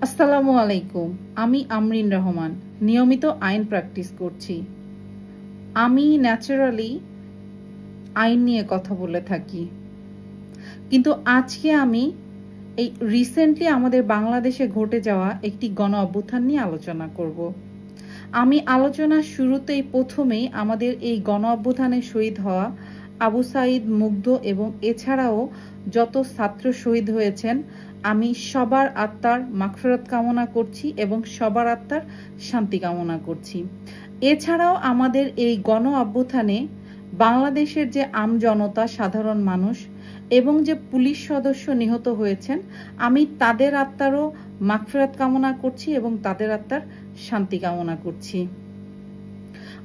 আসসালামু আলাইকুম। আমি আমরিন রহমান নিয়মিত আইন প্র্যাকটিস করছি। আমি ন্যাচারালি আইন নিয়ে কথা বলে থাকি, কিন্তু আজকে আমি এই রিসেন্টলি আমাদের বাংলাদেশে ঘটে যাওয়া একটি গণ অভ্যুত্থান নিয়ে আলোচনা করব। আমি আলোচনার শুরুতেই প্রথমেই আমাদের এই গণ অভ্যুত্থানে শহীদ হওয়া আবু সাঈদ, মুগ্ধ এবং এছাড়াও যত ছাত্র শহীদ হয়েছেন, আমি সবার আত্মার মাগফিরাত কামনা করছি এবং সবার আত্মার শান্তি কামনা করছি। এছাড়াও আমাদের এই গণ অভ্যুত্থানে বাংলাদেশের যে আমজনতা, সাধারণ মানুষ এবং যে পুলিশ সদস্য নিহত হয়েছেন, আমি তাদের আত্মারও মাগফিরাত কামনা করছি এবং তাদের আত্মার শান্তি কামনা করছি।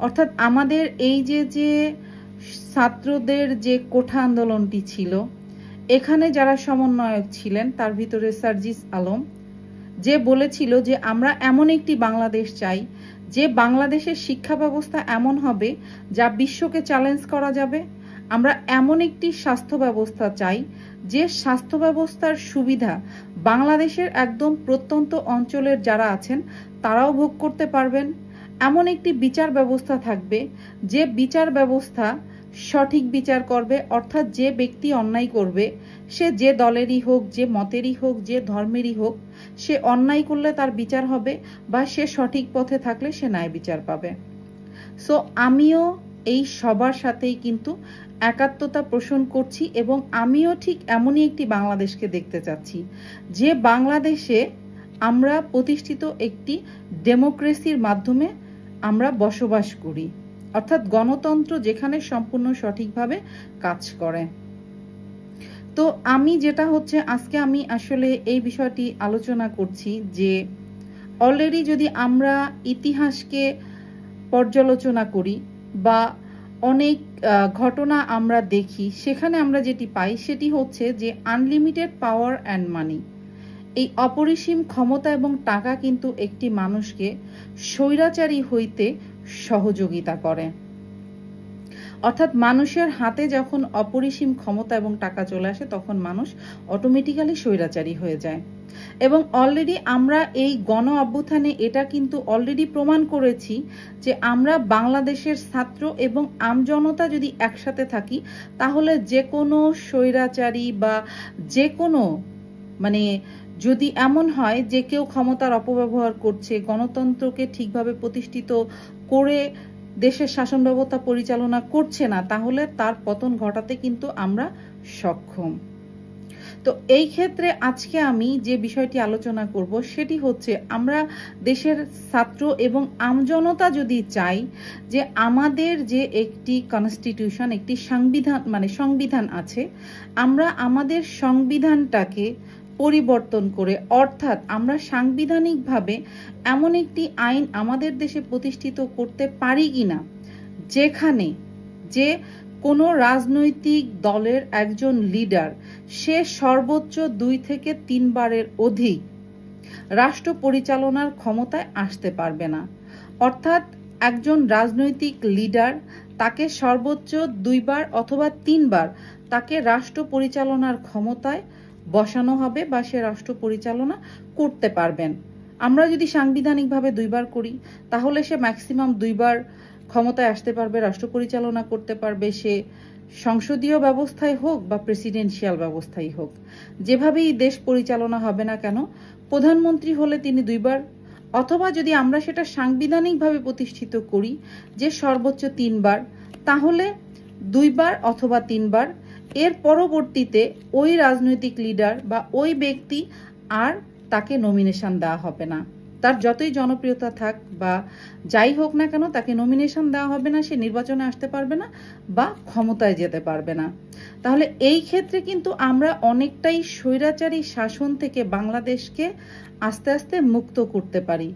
অর্থাৎ আমাদের এই যে ছাত্রদের যে কোঠা আন্দোলনটি ছিল, এখানে যারা সমন্বয়ক ছিলেন তার ভিতরে সার্জিস আলম, যে বলেছিল যে আমরা এমন একটি বাংলাদেশ চাই যে বাংলাদেশের শিক্ষা ব্যবস্থা এমন হবে যা বিশ্বকে চ্যালেঞ্জ করা যাবে। আমরা এমন একটি স্বাস্থ্য ব্যবস্থা চাই যে স্বাস্থ্য ব্যবস্থার সুবিধা বাংলাদেশের একদম প্রত্যন্ত অঞ্চলের যারা আছেন তারাও ভোগ করতে পারবেন। এমন একটি বিচার ব্যবস্থা থাকবে যে বিচার ব্যবস্থা সঠিক বিচার করবে, অর্থাৎ যে ব্যক্তি অন্যায় করবে, সে যে দলেরই হোক, যে মতেরই হোক, যে ধর্মেরই হোক, সে অন্যায় করলে তার বিচার হবে বা সে সঠিক পথে থাকলে সে ন্যায় বিচার পাবে। সো আমিও এই সবার সাথেই কিন্তু একাত্মতা পোষণ করছি এবং আমিও ঠিক এমনই একটি বাংলাদেশকে দেখতে চাচ্ছি যে বাংলাদেশে আমরা প্রতিষ্ঠিত একটি ডেমোক্রেসির মাধ্যমে আমরা বসবাস করি, অর্থাৎ গণতন্ত্র যেখানে সম্পূর্ণ সঠিকভাবে কাজ করে। তো আমি যেটা হচ্ছে আজকে আমি আসলে এই বিষয়টি আলোচনা করছি যে অলরেডি যদি আমরা ইতিহাসকে পর্যালোচনা করি বা অনেক ঘটনা আমরা দেখি, সেখানে আমরা যেটি পাই সেটি হচ্ছে যে আনলিমিটেড পাওয়ার অ্যান্ড মানি, এই অপরিসীম ক্ষমতা এবং টাকা কিন্তু একটি মানুষকে স্বৈরাচারী হইতে সহযোগিতা করে। অর্থাৎ মানুষের হাতে যখন অপরিসীম ক্ষমতা এবং টাকা চলে আসে তখন মানুষ অটোমেটিক্যালি স্বৈরাচারী হয়ে যায়। এবং অলরেডি আমরা এই গণ অভ্যুত্থানে এটা কিন্তু অলরেডি প্রমাণ করেছি যে আমরা বাংলাদেশের ছাত্র এবং আমজনতা যদি একসাথে থাকি তাহলে যে কোনো স্বৈরাচারী বা যে কোনো যদি এমন হয় যে কেউ ক্ষমতার অপব্যবহার করছে, গণতন্ত্রকে ঠিকভাবে প্রতিষ্ঠিত করে দেশের শাসন ব্যবস্থা পরিচালনা করছে না, তাহলে তার পতন ঘটাতে কিন্তু আমরা সক্ষম। তো এই ক্ষেত্রে আজকে আমি যে বিষয়টি আলোচনা করব সেটি হচ্ছে আমরা দেশের ছাত্র এবং আমজনতা যদি চাই যে আমাদের যে একটি কনস্টিটিউশন, একটি সংবিধান আছে, আমরা আমাদের সংবিধানটাকে পরিবর্তন করে, অর্থাৎ আমরা সাংবিধানিকভাবে এমন একটি আইন আমাদের দেশে প্রতিষ্ঠিত করতে পারি কিনা যেখানে যে কোনো রাজনৈতিক দলের একজন লিডার সে সর্বোচ্চ 2 থেকে 3 বারের অধিক রাষ্ট্র পরিচালনার ক্ষমতায় আসতে পারবে না। অর্থাৎ একজন রাজনৈতিক লিডার তাকে সর্বোচ্চ 2 বার অথবা 3 বার তাকে রাষ্ট্র পরিচালনার ক্ষমতায় বসানো হবে বা সে রাষ্ট্র পরিচালনা করতে পারবেন। আমরা যদি সাংবিধানিকভাবে 2 বার করি তাহলে সে ম্যাক্সিমাম 2 বার ক্ষমতায় আসতে পারবে, রাষ্ট্র পরিচালনা করতে পারবে, সে সংসদীয় ব্যবস্থায় হোক বা প্রেসিডেন্সিয়াল ব্যবস্থায় হোক। যেভাবেই দেশ পরিচালনা হবে না কেন, প্রধানমন্ত্রী হলে তিনি 2 বার, অথবা যদি আমরা সেটা সাংবিধানিকভাবে প্রতিষ্ঠিত করি যে সর্বোচ্চ 3 বার, তাহলে 2 বার অথবা 3 বার। এর পরবর্তীতে ওই রাজনৈতিক লিডার বা ওই ব্যক্তি আর তাকে নমিনেশন দেওয়া হবে না। তার যতই জনপ্রিয়তা থাক বা যাই হোক না কেন, তাকে নমিনেশন দেওয়া হবে না, সে নির্বাচনে আসতে পারবে না বা ক্ষমতায় যেতে পারবে না। তাহলে এই ক্ষেত্রে কিন্তু আমরা অনেকটাই স্বৈরাচারী শাসন থেকে বাংলাদেশকে আস্তে আস্তে মুক্ত করতে পারি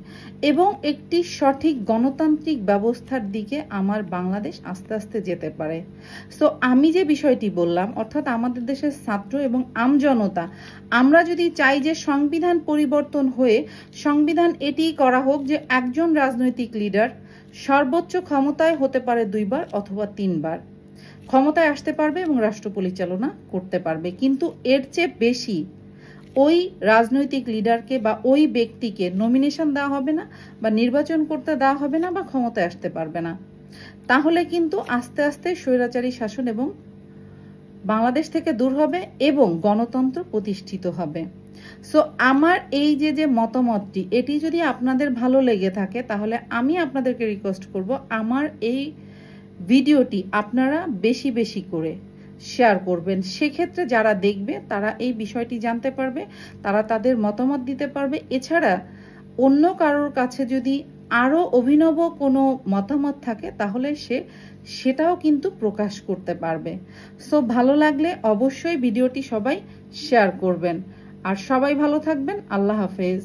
এবং একটি সঠিক গণতান্ত্রিক ব্যবস্থার দিকে আমার বাংলাদেশ আস্তে আস্তে যেতে পারে। সো আমি যে বিষয়টি বললাম, অর্থাৎ আমাদের দেশের ছাত্র এবং আমজনতা আমরা যদি চাই যে সংবিধান পরিবর্তন হয়ে সংবিধান এটি করা হোক যে একজন রাজনৈতিক লিডার সর্বোচ্চ ক্ষমতায় হতে পারে 2 বার অথবা 3 বার ক্ষমতায় আসতে পারবে এবং রাষ্ট্র পরিচালনা করতে পারবে, কিন্তু এর চেয়ে বেশি ওই রাজনৈতিক লিডারকে বা ওই ব্যক্তিকে নমিনেশন দেওয়া হবে না, বা নির্বাচন করতে দেওয়া হবে না, বা ক্ষমতায় আসতে পারবে না। তাহলে কিন্তু আস্তে আস্তে স্বৈরাচারী শাসন এবং বাংলাদেশ থেকে দূর হবে এবং গণতন্ত্র প্রতিষ্ঠিত হবে। সো আমার এই যে মতামতটি, এটি যদি আপনাদের ভালো লেগে থাকে তাহলে আমি আপনাদেরকে রিকোয়েস্ট করব আমার এই ভিডিওটি আপনারা বেশি বেশি করে শেয়ার করবেন। সেক্ষেত্রে যারা দেখবে তারা এই বিষয়টি জানতে পারবে, তারা তাদের মতামত দিতে পারবে। এছাড়া অন্য কারোর কাছে যদি আরও অভিনব কোনো মতামত থাকে তাহলে সেটাও কিন্তু প্রকাশ করতে পারবে। সো ভালো লাগলে অবশ্যই ভিডিওটি সবাই শেয়ার করবেন। আর সবাই ভালো থাকবেন। আল্লাহ হাফেজ।